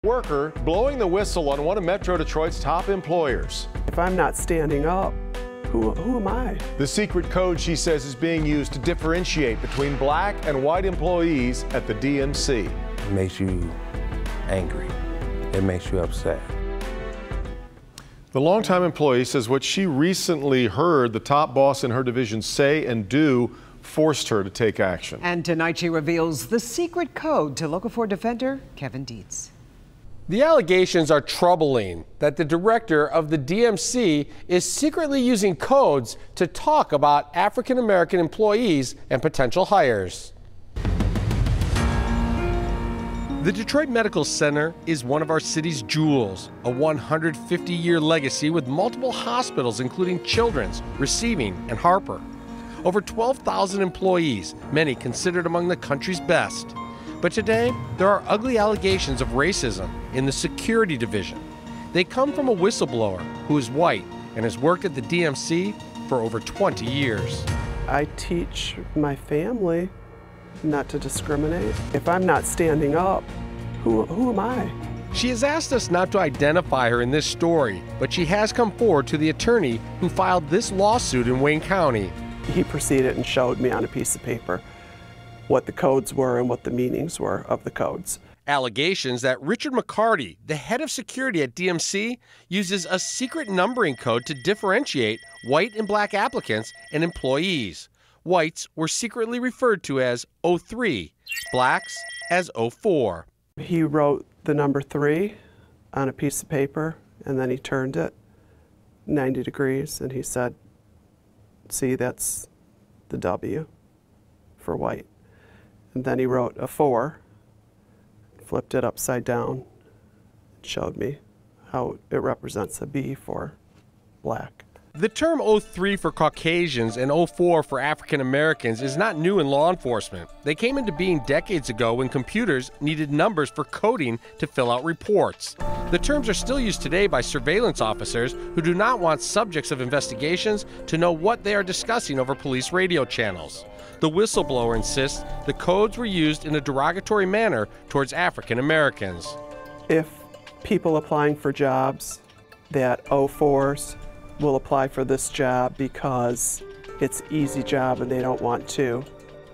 Worker blowing the whistle on one of Metro Detroit's top employers. If I'm not standing up, who am I? The secret code, she says, is being used to differentiate between black and white employees at the DMC. It makes you angry. It makes you upset. The longtime employee says what she recently heard the top boss in her division say and do forced her to take action. And tonight she reveals the secret code to Local 4 defender Kevin Dietz. The allegations are troubling that the director of the DMC is secretly using codes to talk about African American employees and potential hires. The Detroit Medical Center is one of our city's jewels, a 150-year legacy with multiple hospitals, including Children's, Receiving, and Harper. Over 12,000 employees, many considered among the country's best. But today, there are ugly allegations of racism in the security division. They come from a whistleblower who is white and has worked at the DMC for over 20 years. I teach my family not to discriminate. If I'm not standing up, who am I? She has asked us not to identify her in this story, but she has come forward to the attorney who filed this lawsuit in Wayne County. He proceeded and showed me on a piece of paper what the codes were and what the meanings were of the codes. Allegations that Richard McCarty, the head of security at DMC, uses a secret numbering code to differentiate white and black applicants and employees. Whites were secretly referred to as 03, blacks as 04. He wrote the number 3 on a piece of paper, and then he turned it 90 degrees, and he said, see, that's the W for white. And then he wrote a 4, flipped it upside down, showed me how it represents a B for black. The term 03 for Caucasians and 04 for African Americans is not new in law enforcement. They came into being decades ago when computers needed numbers for coding to fill out reports. The terms are still used today by surveillance officers who do not want subjects of investigations to know what they are discussing over police radio channels. The whistleblower insists the codes were used in a derogatory manner towards African Americans. If people applying for jobs that 04s will apply for this job because it's an easy job and they don't want to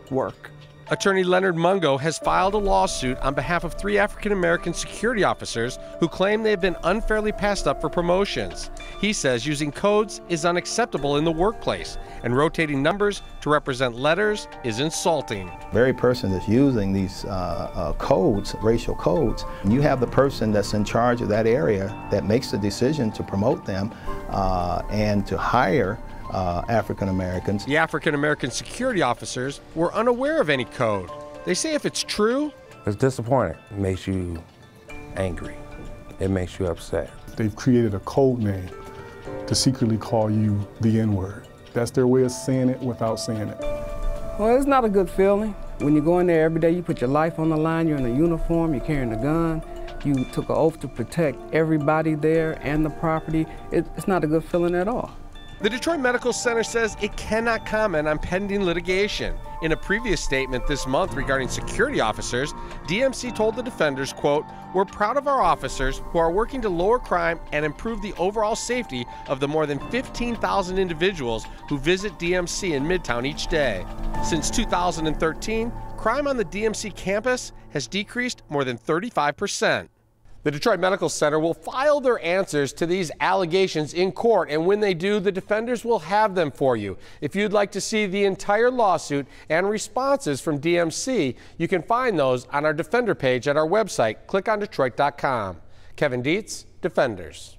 work. Attorney Leonard Mungo has filed a lawsuit on behalf of 3 African American security officers who claim they have been unfairly passed up for promotions. He says using codes is unacceptable in the workplace, and rotating numbers to represent letters is insulting. The very person that's using these codes, racial codes, you have the person that's in charge of that area that makes the decision to promote them and to hire African Americans. The African American security officers were unaware of any code. They say if it's true, it's disappointing. It makes you angry. It makes you upset. They've created a code name to secretly call you the N-word. That's their way of saying it without saying it. Well, it's not a good feeling. When you go in there every day, you put your life on the line, you're in a uniform, you're carrying a gun, you took an oath to protect everybody there and the property. It's not a good feeling at all. The Detroit Medical Center says it cannot comment on pending litigation. In a previous statement this month regarding security officers, DMC told the defenders, quote, "We're proud of our officers who are working to lower crime and improve the overall safety of the more than 15,000 individuals who visit DMC in Midtown each day." Since 2013, crime on the DMC campus has decreased more than 35%. The Detroit Medical Center will file their answers to these allegations in court, and when they do, the defenders will have them for you. If you'd like to see the entire lawsuit and responses from DMC, you can find those on our Defender page at our website, clickondetroit.com. Kevin Dietz, Defenders.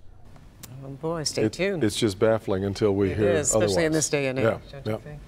Oh boy, stay tuned. It's just baffling until we hear It is, especially otherwise. in this day and age, don't you think?